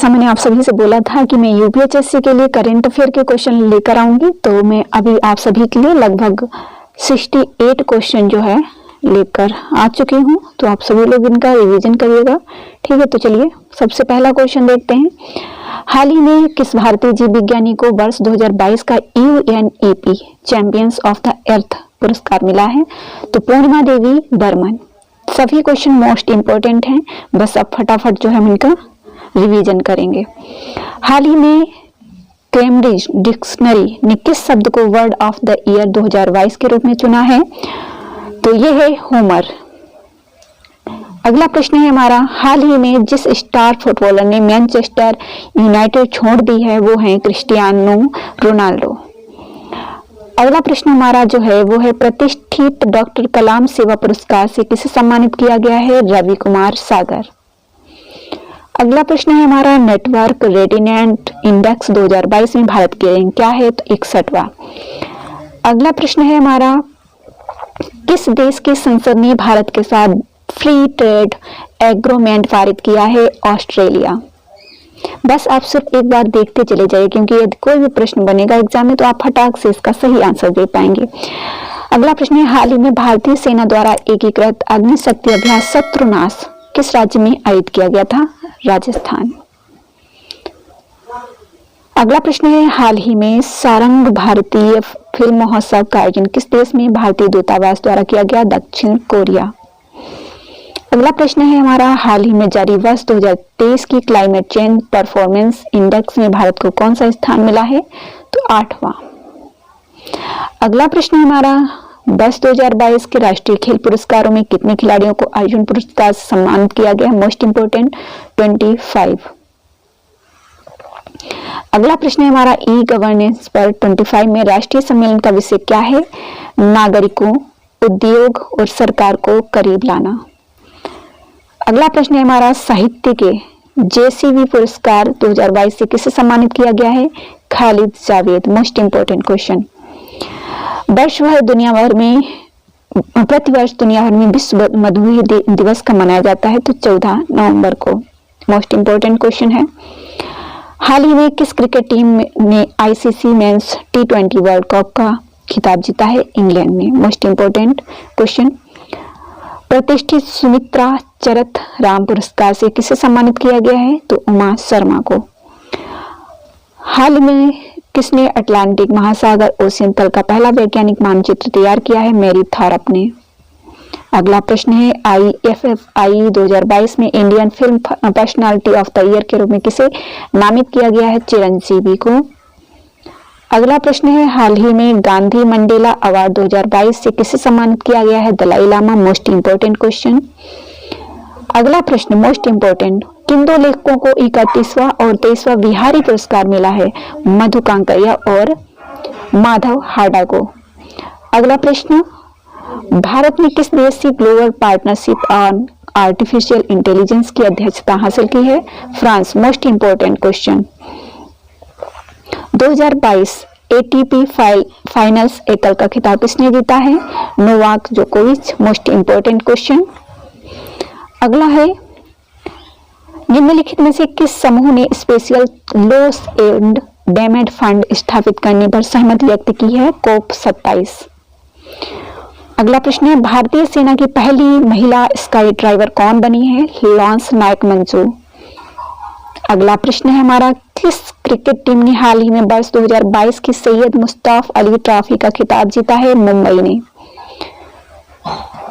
जैसा मैंने आप सभी से बोला था कि मैं यूपीएचएससी के लिए करंट अफेयर के क्वेश्चन लेकर आऊंगी, तो मैं अभी आप सभी के लिए लगभग 68 क्वेश्चन जो है लेकर आ चुकी हूं। तो आप सभी लोग इनका रिवीजन करिएगा, ठीक है। तो चलिए सबसे पहला क्वेश्चन देखते हैं। हाल ही में किस भारतीय जीव विज्ञानी को वर्ष 2022 का UNEP champions of the earth पुरस्कार मिला है? तो पूर्णिमा देवी बर्मन। सभी क्वेश्चन मोस्ट इंपोर्टेंट हैं, बस अब फटाफट जो है हम इनका रिवीजन करेंगे। हाल ही में कैम्ब्रिज डिक्शनरी ने किस शब्द को वर्ड ऑफ द ईयर 2022 के रूप में चुना है? तो ये है होमर। अगला प्रश्न है हमारा, हाल ही में जिस स्टार फुटबॉलर ने मैनचेस्टर यूनाइटेड छोड़ दी है वो है क्रिस्टियानो रोनाल्डो। अगला प्रश्न हमारा जो है वो है, प्रतिष्ठित डॉक्टर कलाम सेवा पुरस्कार से किसे सम्मानित किया गया है? रवि कुमार सागर। अगला प्रश्न है हमारा, नेटवर्क रेडिएंट इंडेक्स 2022 में भारत की रैंक क्या है? तो 61वां। अगला प्रश्न है हमारा, किस देश की संसद ने भारत के साथ फ्री ट्रेड एग्रीमेंट पारित किया है? ऑस्ट्रेलिया। बस आप सिर्फ एक बार देखते चले जाइए, क्योंकि यदि कोई भी प्रश्न बनेगा एग्जाम में तो आप फटाक से इसका सही आंसर दे पाएंगे। अगला प्रश्न है, हाल ही में भारतीय सेना द्वारा एकीकृत अग्निशक्ति अभ्यास शत्रुनाश किस राज्य में आयोजित किया गया था? राजस्थान। अगला प्रश्न है, हाल ही में सारंग भारतीय फिल्म महोत्सव का आयोजन किस देश में भारतीय दूतावास द्वारा किया गया? दक्षिण कोरिया। अगला प्रश्न है हमारा, हाल ही में जारी वर्ष 2023 की क्लाइमेट चेंज परफॉर्मेंस इंडेक्स में भारत को कौन सा स्थान मिला है? तो 8वां। अगला प्रश्न हमारा, वर्ष 2022 के राष्ट्रीय खेल पुरस्कारों में कितने खिलाड़ियों को अर्जुन पुरस्कार से सम्मानित किया गया? Most important 25। अगला प्रश्न है हमारा, ई गवर्नेंस पर 25 में राष्ट्रीय सम्मेलन का विषय क्या है? नागरिकों, उद्योग और सरकार को करीब लाना। अगला प्रश्न है हमारा, साहित्य के JCV पुरस्कार 2022 से किसे सम्मानित किया गया है? Khalid Javed. Most important question. प्रतिवर्ष दुनिया भर में विश्व मधुमेह दिवस का मनाया जाता है, तो 14 नवंबर को। मोस्ट इंपोर्टेंट क्वेश्चन है। हाल ही में किस क्रिकेट टीम ने ICC men's T20 world cup का खिताब जीता है? इंग्लैंड ने। Most important question. प्रतिष्ठित सुमित्रा चरत राम पुरस्कार से किसे सम्मानित किया गया है? तो उमा शर्मा को। हाल में किसने अटलांटिक महासागर ओशियन तल का पहला वैज्ञानिक मानचित्र तैयार किया है? मैरी थॉरप ने। अगला प्रश्न है, IFFI 2022 में Indian film personality of the year के रूप में किसे नामित किया गया है? चिरंजीवी को। अगला प्रश्न है, हाल ही में गांधी मंडेला अवार्ड 2022 से किसे सम्मानित किया गया है? Dalai Lama. Most important question. अगला प्रश्न मोस्ट इंपोर्टेंट, किन दो लेखकों को 31वां और 23वां बिहारी पुरस्कार मिला है? मधु कांकरिया और माधव हाडा को। अगला प्रश्न, भारत ने किस देश से global partnership on artificial intelligence की अध्यक्षता हासिल की है? France. Most important question. 2022 ATP finals एकल का खिताब किसने जीता है? नोवाक जोकोविच। Most important question. अगला है, निम्नलिखित में से किस समूह ने special loss and damage fund स्थापित करने पर सहमति व्यक्त की है? COP27। अगला प्रश्न है, भारतीय सेना की पहली महिला स्काई ड्राइवर कौन बनी है? लॉन्स नायक मंजू। अगला प्रश्न है हमारा, किस क्रिकेट टीम ने हाल ही में वर्ष 2022 की सैयद मुश्ताक अली ट्रॉफी का खिताब जीता है? मुंबई ने।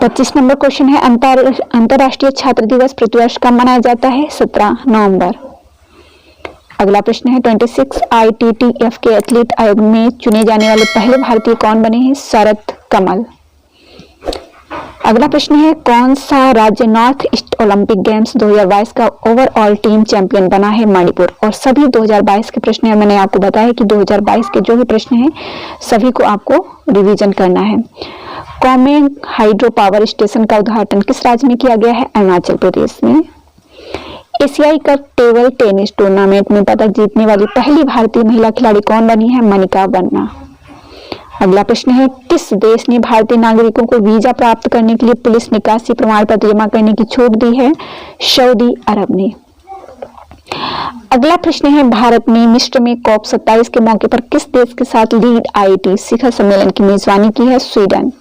25 नंबर क्वेश्चन है, अंतरराष्ट्रीय छात्र दिवस प्रतिवर्ष कब मनाया जाता है? 17 नवंबर। अगला प्रश्न है, 26 ITTF के एथलीट आयोग में चुने जाने वाले पहले भारतीय कौन बने हैं? शरद कमल। अगला प्रश्न है, कौन सा राज्य नॉर्थ ईस्ट ओलंपिक गेम्स 2022 का ओवरऑल टीम चैंपियन बना है? मणिपुर। और सभी 2022 के प्रश्न है, मैंने आपको बताया कि 2022 के जो भी प्रश्न हैं सभी को आपको रिवीजन करना है। कोमेंग हाइड्रो पावर स्टेशन का उद्घाटन किस राज्य में किया गया है? अरुणाचल प्रदेश में। एशियाई कप टेबल टेनिस टूर्नामेंट में पदक जीतने वाली पहली भारतीय महिला खिलाड़ी कौन बनी है? मनिका बन्ना। अगला प्रश्न है, किस देश ने भारतीय नागरिकों को वीजा प्राप्त करने के लिए पुलिस निकासी प्रमाण पत्र जमा करने की छूट दी है? सऊदी अरब ने। अगला प्रश्न है, भारत ने मिस्र में COP 27 के मौके पर किस देश के साथ लीड IET शिखर सम्मेलन की मेजबानी की है? स्वीडन।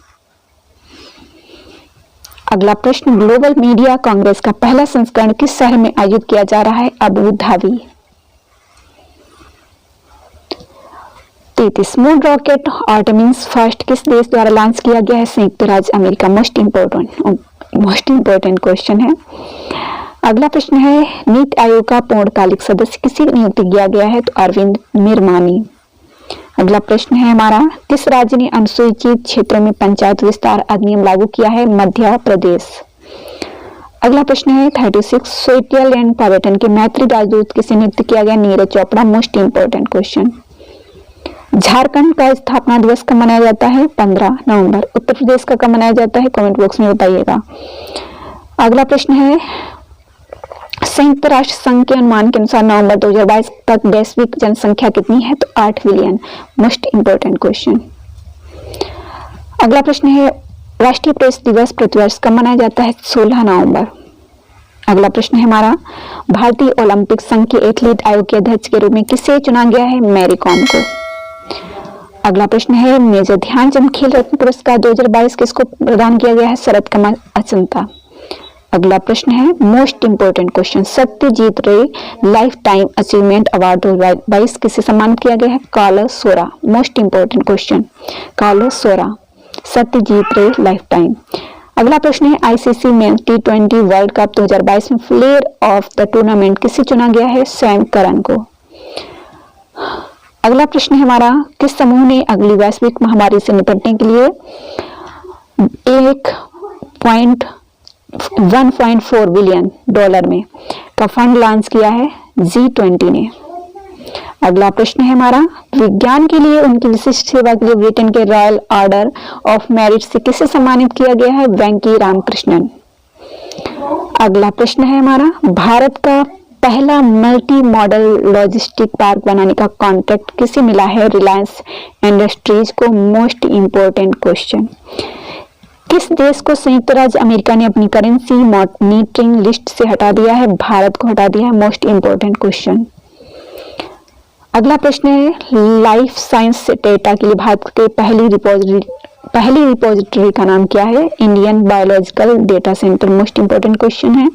अगला प्रश्न, ग्लोबल मीडिया कांग्रेस का पहला संस्करण किस शहर में आयोजित किया जा रहा है? Abu Dhabi. 33, moon rocket Artemis first किस देश द्वारा लॉन्च किया गया है? संयुक्त राज्य अमेरिका। मोस्ट इंपोर्टेंट क्वेश्चन है। अगला प्रश्न है, नीति आयोग का पूर्णकालिक सदस्य किसी नियुक्ति किया गया है? तो अरविंद मिरमानी। अगला प्रश्न है हमारा, किस राज्य ने अनुसूचित क्षेत्रों में पंचायत विस्तार अधिनियम लागू किया है? मध्य प्रदेश। अगला प्रश्न है 36, स्विट्जरलैंड पर्यटन के मैत्री राजदूत किसे नियुक्त किया गया? Neeraj Chopra. Most important question. Jharkhand का स्थापना दिवस कब मनाया जाता है? 15 नवंबर। उत्तर प्रदेश का कब मनाया जाता है? कमेंट बॉक्स में बताइएगा। अगला प्रश्न है, संयुक्त राष्ट्र संघ के अनुमान के अनुसार नवंबर 2022 तक वैश्विक जनसंख्या कितनी है? तो 8 बिलियन। Most important question. अगला प्रश्न है, राष्ट्रीय प्रेस दिवस प्रतिवर्ष कब मनाया जाता है? 16 नवंबर। अगला प्रश्न है हमारा, भारतीय ओलंपिक संघ के एथलीट आयोग के अध्यक्ष के रूप में किसे चुना गया है? मैरी कॉम को। अगला प्रश्न है, मेजर ध्यानचंद खेल रत्न पुरस्कार 2022 किसको प्रदान किया गया है? शरद कमल अचंता। अगला प्रश्न है, मोस्ट इंपोर्टेंट क्वेश्चन, सत्यजीत रे लाइफ टाइम अचीवमेंट अवार्ड 2022 किसे सम्मानित किया गया है? कार्लोस सोरा। मोस्ट इंपोर्टेंट क्वेश्चन, कार्लोस सोरा, सत्यजीत रे लाइफ टाइम। अगला प्रश्न है, ICC में T20 वर्ल्ड कप 2022 में प्लेयर ऑफ द टूर्नामेंट किसे चुना गया है? सैम करन को। अगला प्रश्न है हमारा, किस समूह ने अगली वैश्विक महामारी से निपटने के लिए 1.4 बिलियन डॉलर में का फंड लॉन्च किया है? G20 ने। अगला प्रश्न है हमारा, विज्ञान के लिए उनकी विशिष्ट सेवा के लिए ब्रिटेन के रॉयल ऑर्डर ऑफ मेरिट से किसे सम्मानित किया गया है? वेंकी रामकृष्णन। अगला प्रश्न है हमारा, भारत का पहला मल्टी मॉडल लॉजिस्टिक पार्क बनाने का कॉन्ट्रैक्ट किसे मिला है? रिलायंस इंडस्ट्रीज को। मोस्ट इंपोर्टेंट क्वेश्चन, किस देश को संयुक्त राज्य अमेरिका ने अपनी करेंसी मॉनिटरिंग लिस्ट से हटा दिया है? भारत को हटा दिया है। Most important question. अगला प्रश्न है, लाइफ साइंस डेटा के लिए भारत के पहली रिपोजिटरी का नाम क्या है? Indian biological data centre. Most important question है।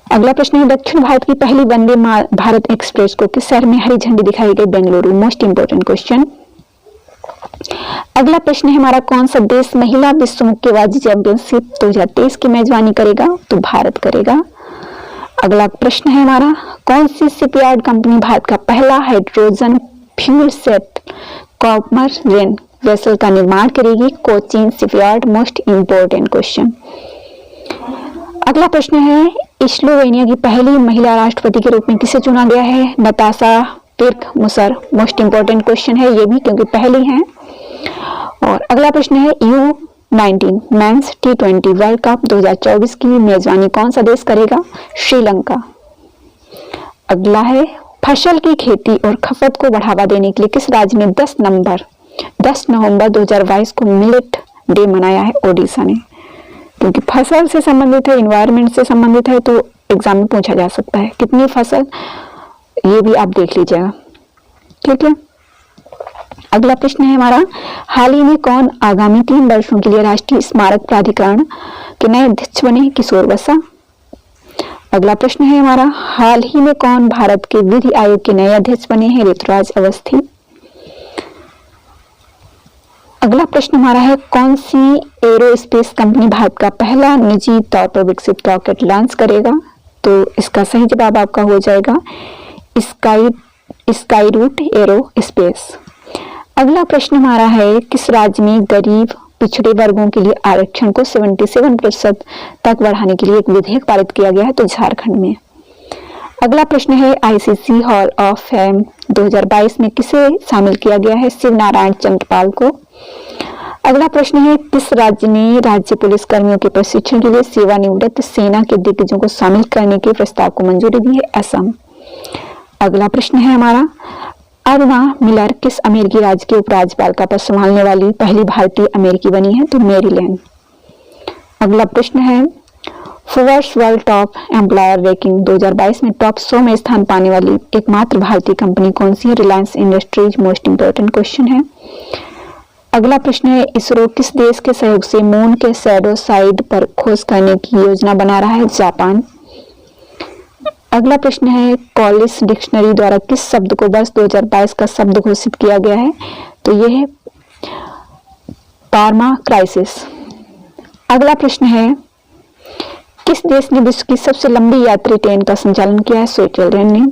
अगला प्रश्न है, दक्षिण भारत की पहली वंदे भारत एक्सप्रेस को किस शहर में हरी झंडी दिखाई गई? बेंगलुरु। Most important question. अगला प्रश्न है हमारा, कौन सा देश महिला विश्व मुक्केबाजी चैंपियनशिप 2023 की मेजबानी करेगा? तो भारत करेगा। अगला प्रश्न है हमारा, कौन सी शिपयार्ड कंपनी भारत का पहला हाइड्रोजन फ्यूल सेट कॉमररेन वेसल का निर्माण करेगी? Cochin shipyard. Most important question. अगला प्रश्न है, स्लोवेनिया की पहली महिला राष्ट्रपति के रूप में किसे चुना गया है? नताशा किर्कमुसर। मोस्ट इंपोर्टेंट क्वेश्चन है ये भी, क्योंकि पहली हैं। और अगला प्रश्न है, U19 mains T20 world cup 2024 की मेजबानी कौन सा देश करेगा? श्रीलंका। अगला है, फसल की खेती और खपत को बढ़ावा देने के लिए किस राज्य ने 10 नवंबर 2022 को मिलेट डे मनाया है? ओडिशा ने। क्योंकि फसल से संबंधित है, इन्वायरमेंट से संबंधित है, तो एग्जाम में पूछा जा सकता है। कितनी फसल, ये भी आप देख लीजिएगा, ठीक है। अगला प्रश्न है हमारा, हाल ही में कौन आगामी 3 वर्षों के लिए राष्ट्रीय स्मारक प्राधिकरण के नए अध्यक्ष बने? किशोर बसा। अगला प्रश्न है हमारा, हाल ही में कौन भारत के विधि आयोग के नए अध्यक्ष बने हैं? ऋतुराज अवस्थी। अगला प्रश्न हमारा है, कौन सी एरोस्पेस कंपनी भारत का पहला निजी तौर पर विकसित रॉकेट लॉन्च करेगा? तो इसका सही जवाब आपका हो जाएगा स्काईरूट एरोस्पेस। अगला प्रश्न हमारा है, किस राज्य में गरीब पिछड़े वर्गों के लिए आरक्षण को 77% तक बढ़ाने के लिए एक विधेयक पारित किया गया है? तो झारखंड में। अगला प्रश्न है, ICC हॉल ऑफ फेम 2022 में किसे शामिल किया गया है? शिव नारायण चंद्रपाल को। अगला प्रश्न है, किस राज्य ने राज्य पुलिस कर्मियों के प्रशिक्षण के लिए सेवानिवृत्त सेना के दिग्गजों को शामिल करने के प्रस्ताव को मंजूरी दी है? असम। अगला प्रश्न है हमारा, अरुणा मिलर किस अमेरिकी राज्य के उपराज्यपाल का पद संभालने वाली पहली भारतीय अमेरिकी बनी है? तो मैरीलैंड। अगला प्रश्न है, Forbes world top employer ranking 2022 में टॉप 100 में स्थान पाने वाली एकमात्र भारतीय कंपनी कौन सी है? Reliance industries. Most important question है। अगला प्रश्न है, इसरो किस देश के सहयोग से मून के शैडो साइड पर खोज करने की योजना बना रहा है? जापान। अगला प्रश्न है, कॉलिस डिक्शनरी द्वारा किस शब्द को वर्ष 2022 का शब्द घोषित किया गया है? तो यह है पार्मा क्राइसिस। अगला प्रश्न है, किस देश ने विश्व की सबसे लंबी यात्री ट्रेन का संचालन किया है? स्विट्जरलैंड ने।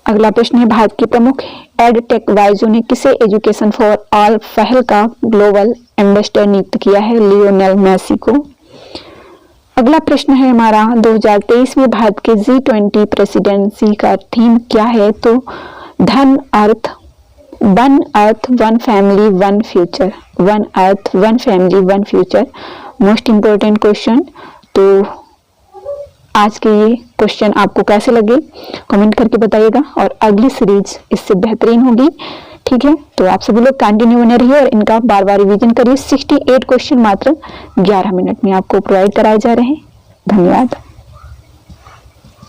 अगला प्रश्न है, भारत की प्रमुख एडटेक वाइजो ने किसे एजुकेशन फॉर ऑल पहल का ग्लोबल एम्बेसडर नियुक्त किया है? लियोनेल मेसी को। अगला प्रश्न है हमारा, 2023 में भारत के G20 प्रेसिडेंसी का थीम क्या है? तो one earth one family one future. One earth one family one future. Most important question. तो आज के ये क्वेश्चन आपको कैसे लगे कमेंट करके बताइएगा, और अगली सीरीज इससे बेहतरीन होगी। ठीक है, तो आप सभी लोग कंटिन्यू बने रहिए और इनका बार बार रिवीजन करिए। 68 क्वेश्चन मात्र 11 मिनट में आपको प्रोवाइड कराए जा रहे हैं। धन्यवाद।